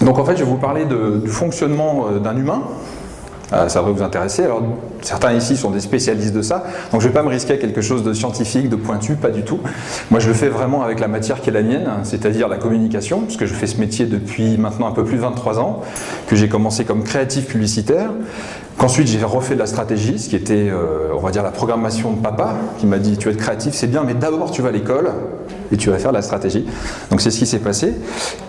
Donc en fait, je vais vous parler du fonctionnement d'un humain. Ça va vous intéresser. Alors, certains ici sont des spécialistes de ça, donc je ne vais pas me risquer à quelque chose de scientifique, de pointu, pas du tout. Moi, je le fais vraiment avec la matière qui est la mienne, c'est-à-dire la communication, puisque je fais ce métier depuis maintenant un peu plus de 23 ans, que j'ai commencé comme créatif publicitaire, qu'ensuite j'ai refait de la stratégie, ce qui était, on va dire, la programmation de papa, qui m'a dit « tu vas être créatif, c'est bien, mais d'abord tu vas à l'école ». Et tu vas faire de la stratégie. Donc c'est ce qui s'est passé.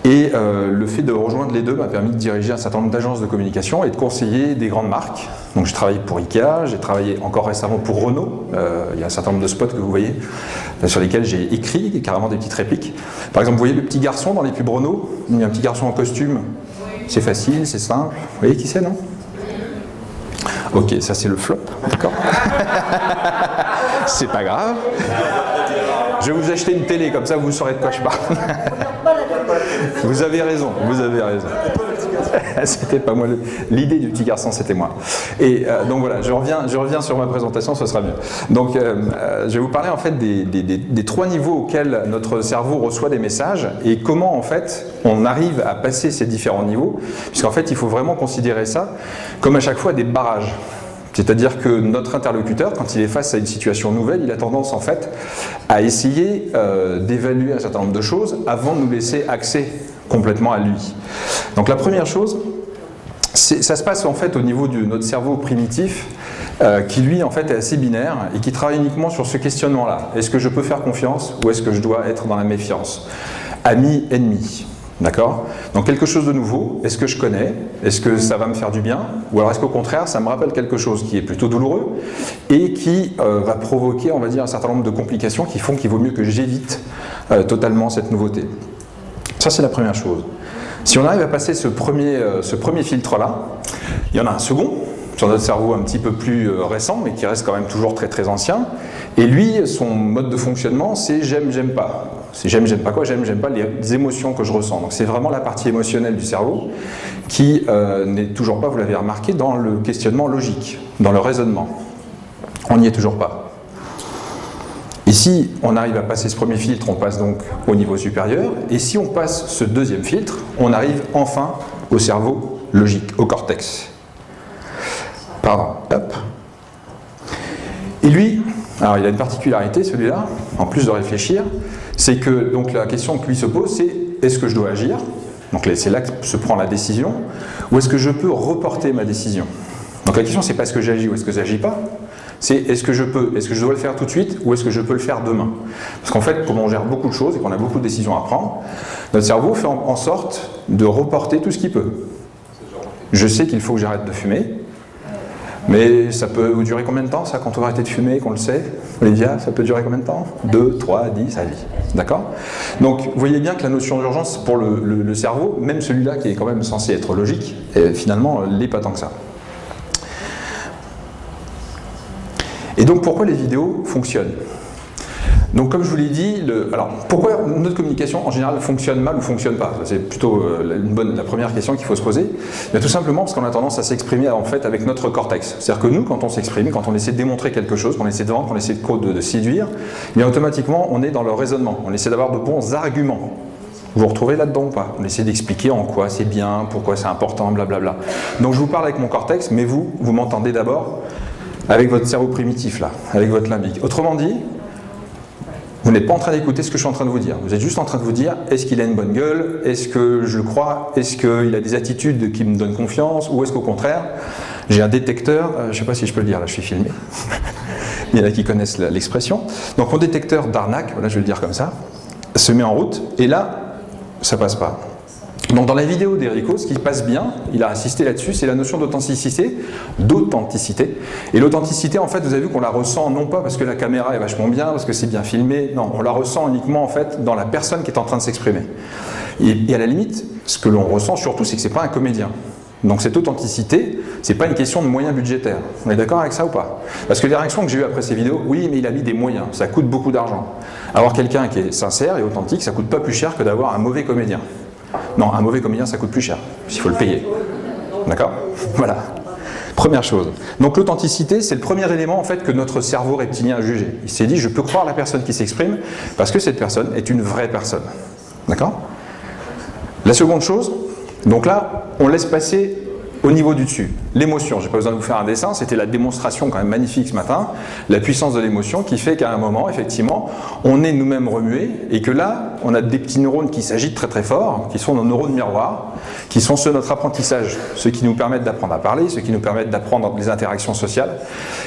Et le fait de rejoindre les deux m'a permis de diriger un certain nombre d'agences de communication et de conseiller des grandes marques. Donc j'ai travaillé pour Ikea, j'ai travaillé encore récemment pour Renault. Il y a un certain nombre de spots que vous voyez sur lesquels j'ai écrit carrément des petites répliques. Par exemple, vous voyez le petit garçon dans les pubs Renault, il y a un petit garçon en costume. C'est facile, c'est simple. Vous voyez qui c'est, non? Ok, ça c'est le flop, d'accord. C'est pas grave. Je vais vous acheter une télé, comme ça vous saurez de quoi je parle. Vous avez raison, vous avez raison. C'était pas moi, l'idée du petit garçon, c'était moi. Et donc voilà, je reviens sur ma présentation, ce sera mieux. Donc je vais vous parler en fait des trois niveaux auxquels notre cerveau reçoit des messages et comment en fait on arrive à passer ces différents niveaux, puisqu'en fait il faut vraiment considérer ça comme à chaque fois des barrages. C'est-à-dire que notre interlocuteur, quand il est face à une situation nouvelle, il a tendance en fait à essayer d'évaluer un certain nombre de choses avant de nous laisser accès complètement à lui. Donc la première chose, ça se passe en fait au niveau de notre cerveau primitif qui lui en fait est assez binaire et qui travaille uniquement sur ce questionnement-là. Est-ce que je peux faire confiance ou est-ce que je dois être dans la méfiance? Ami, ennemi. D'accord? Donc quelque chose de nouveau, est-ce que je connais? Est-ce que ça va me faire du bien? Ou alors est-ce qu'au contraire, ça me rappelle quelque chose qui est plutôt douloureux et qui va provoquer, on va dire, un certain nombre de complications qui font qu'il vaut mieux que j'évite totalement cette nouveauté. Ça, c'est la première chose. Si on arrive à passer ce premier filtre-là, il y en a un second, sur notre cerveau un petit peu plus récent, mais qui reste quand même toujours très très ancien. Et lui, son mode de fonctionnement, c'est j'aime, j'aime pas. C'est j'aime pas quoi? J'aime pas les émotions que je ressens. Donc c'est vraiment la partie émotionnelle du cerveau qui n'est toujours pas, vous l'avez remarqué, dans le questionnement logique, dans le raisonnement. On n'y est toujours pas. Et si on arrive à passer ce premier filtre, on passe donc au niveau supérieur. Et si on passe ce deuxième filtre, on arrive enfin au cerveau logique, au cortex. Pardon, hop. Et lui, alors il a une particularité celui-là, en plus de réfléchir, c'est que donc la question que lui se pose, c'est est-ce que je dois agir? Donc c'est là que se prend la décision, ou est-ce que je peux reporter ma décision? Donc la question c'est pas est-ce que j'agis ou est-ce que j'agis pas, c'est est-ce que je dois le faire tout de suite ou est-ce que je peux le faire demain? Parce qu'en fait, comme on gère beaucoup de choses et qu'on a beaucoup de décisions à prendre, notre cerveau fait en sorte de reporter tout ce qu'il peut. Je sais qu'il faut que j'arrête de fumer, mais ça peut durer combien de temps, ça, quand on va arrêter de fumer, qu'on le sait? Olivia, ça peut durer combien de temps? 2, 3, 10, à vie. D'accord? Donc, vous voyez bien que la notion d'urgence pour le cerveau, même celui-là qui est quand même censé être logique, finalement, l'est pas tant que ça. Et donc, pourquoi les vidéos fonctionnent? Donc comme je vous l'ai dit, alors pourquoi notre communication en général fonctionne mal ou fonctionne pas? C'est plutôt la première question qu'il faut se poser. Mais tout simplement parce qu'on a tendance à s'exprimer en fait avec notre cortex. C'est-à-dire que nous, quand on s'exprime, quand on essaie de démontrer quelque chose, qu'on essaie de vendre, qu'on essaie de séduire, bien automatiquement on est dans le raisonnement. On essaie d'avoir de bons arguments. Vous vous retrouvez là-dedans ou pas? On essaie d'expliquer en quoi c'est bien, pourquoi c'est important, blablabla. Donc je vous parle avec mon cortex, mais vous m'entendez d'abord avec votre cerveau primitif là, avec votre limbique. Autrement dit, vous n'êtes pas en train d'écouter ce que je suis en train de vous dire. Vous êtes juste en train de vous dire, est-ce qu'il a une bonne gueule? Est-ce que je le crois? Est-ce qu'il a des attitudes qui me donnent confiance? Ou est-ce qu'au contraire, j'ai un détecteur, je ne sais pas si je peux le dire, là je suis filmé. Il y en a qui connaissent l'expression. Donc mon détecteur d'arnaque, voilà, je vais le dire comme ça, se met en route, et là, ça passe pas. Donc dans la vidéo d'Erico, ce qui passe bien, il a insisté là-dessus, c'est la notion d'authenticité. Et l'authenticité, en fait, vous avez vu qu'on la ressent non pas parce que la caméra est vachement bien, parce que c'est bien filmé, non, on la ressent uniquement en fait dans la personne qui est en train de s'exprimer. Et à la limite, ce que l'on ressent surtout, c'est que c'est pas un comédien. Donc cette authenticité, c'est pas une question de moyens budgétaires. On est d'accord avec ça ou pas? Parce que les réactions que j'ai eues après ces vidéos, oui, mais il a mis des moyens, ça coûte beaucoup d'argent. Avoir quelqu'un qui est sincère et authentique, ça coûte pas plus cher que d'avoir un mauvais comédien. Non, un mauvais comédien, ça coûte plus cher, s'il faut le payer. D'accord? Voilà. Première chose. Donc l'authenticité, c'est le premier élément en fait que notre cerveau reptilien a jugé. Il s'est dit, je peux croire la personne qui s'exprime parce que cette personne est une vraie personne. D'accord? La seconde chose, Donc là, on laisse passer au niveau du dessus. L'émotion, je n'ai pas besoin de vous faire un dessin, c'était la démonstration quand même magnifique ce matin, la puissance de l'émotion qui fait qu'à un moment, effectivement, on est nous-mêmes remués et que là, on a des petits neurones qui s'agitent très très fort, qui sont nos neurones miroirs, qui sont ceux de notre apprentissage, ceux qui nous permettent d'apprendre à parler, ceux qui nous permettent d'apprendre les interactions sociales.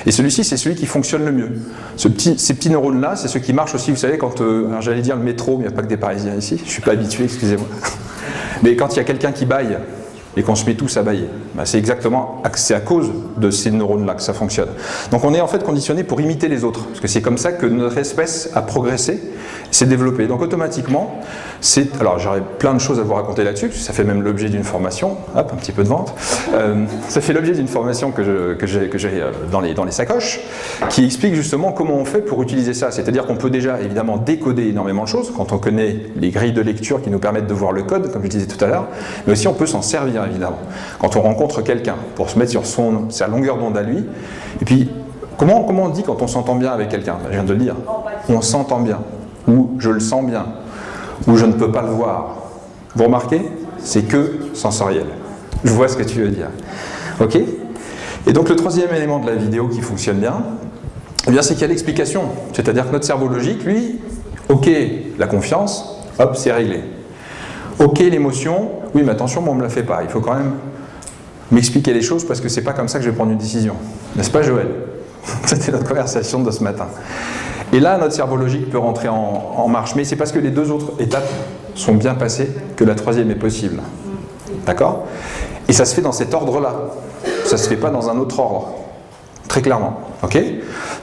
Et celui-ci, c'est celui qui fonctionne le mieux. Ces petits neurones-là, c'est ceux qui marchent aussi, vous savez, quand, alors j'allais dire le métro, mais il n'y a pas que des Parisiens ici, je ne suis pas habitué, excusez-moi. Mais quand il y a quelqu'un qui bâille, et qu'on se met tous à bâiller. Ben c'est exactement à cause de ces neurones-là que ça fonctionne. Donc on est en fait conditionné pour imiter les autres, parce que c'est comme ça que notre espèce a progressé, s'est développée. Donc automatiquement, alors j'aurais plein de choses à vous raconter là-dessus, ça fait même l'objet d'une formation, hop, un petit peu de vente, ça fait l'objet d'une formation que j'ai dans les sacoches, qui explique justement comment on fait pour utiliser ça. C'est-à-dire qu'on peut déjà évidemment décoder énormément de choses, quand on connaît les grilles de lecture qui nous permettent de voir le code, comme je disais tout à l'heure, mais aussi on peut s'en servir évidemment. Quand on rencontre quelqu'un, pour se mettre sur sa longueur d'onde à lui, et puis comment on dit quand on s'entend bien avec quelqu'un? Je viens de le dire, on s'entend bien, ou je le sens bien, ou je ne peux pas le voir. Vous remarquez? C'est que sensoriel. Je vois ce que tu veux dire. Ok? Et donc le troisième élément de la vidéo qui fonctionne bien, eh bien c'est qu'il y a l'explication. C'est-à-dire que notre cerveau logique, lui, ok, la confiance, hop, c'est réglé. Ok, l'émotion, oui, mais attention, moi on ne me la fait pas. Il faut quand même m'expliquer les choses parce que c'est pas comme ça que je vais prendre une décision. N'est-ce pas, Joël? C'était notre conversation de ce matin. Et là, notre cerveau logique peut rentrer en marche. Mais c'est parce que les deux autres étapes sont bien passées que la troisième est possible. D'accord? Et ça se fait dans cet ordre-là. Ça ne se fait pas dans un autre ordre. Très clairement. Ok?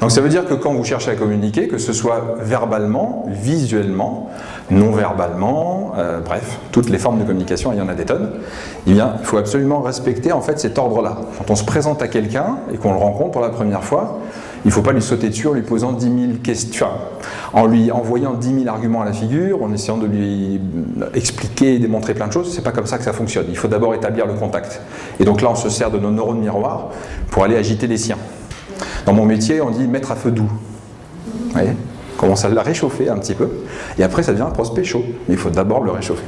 Donc ça veut dire que quand vous cherchez à communiquer, que ce soit verbalement, visuellement, non-verbalement, bref, toutes les formes de communication, il y en a des tonnes, eh bien, il faut absolument respecter en fait cet ordre-là. Quand on se présente à quelqu'un et qu'on le rencontre pour la première fois, il ne faut pas lui sauter dessus en lui posant 10 000 questions, en lui envoyant 10 000 arguments à la figure, en essayant de lui expliquer et démontrer plein de choses. C'est pas comme ça que ça fonctionne. Il faut d'abord établir le contact. Et donc là, on se sert de nos neurones miroirs pour aller agiter les siens. Dans mon métier, on dit mettre à feu doux. Vous voyez ? On commence à la réchauffer un petit peu, et après ça devient un prospect chaud. Mais il faut d'abord le réchauffer.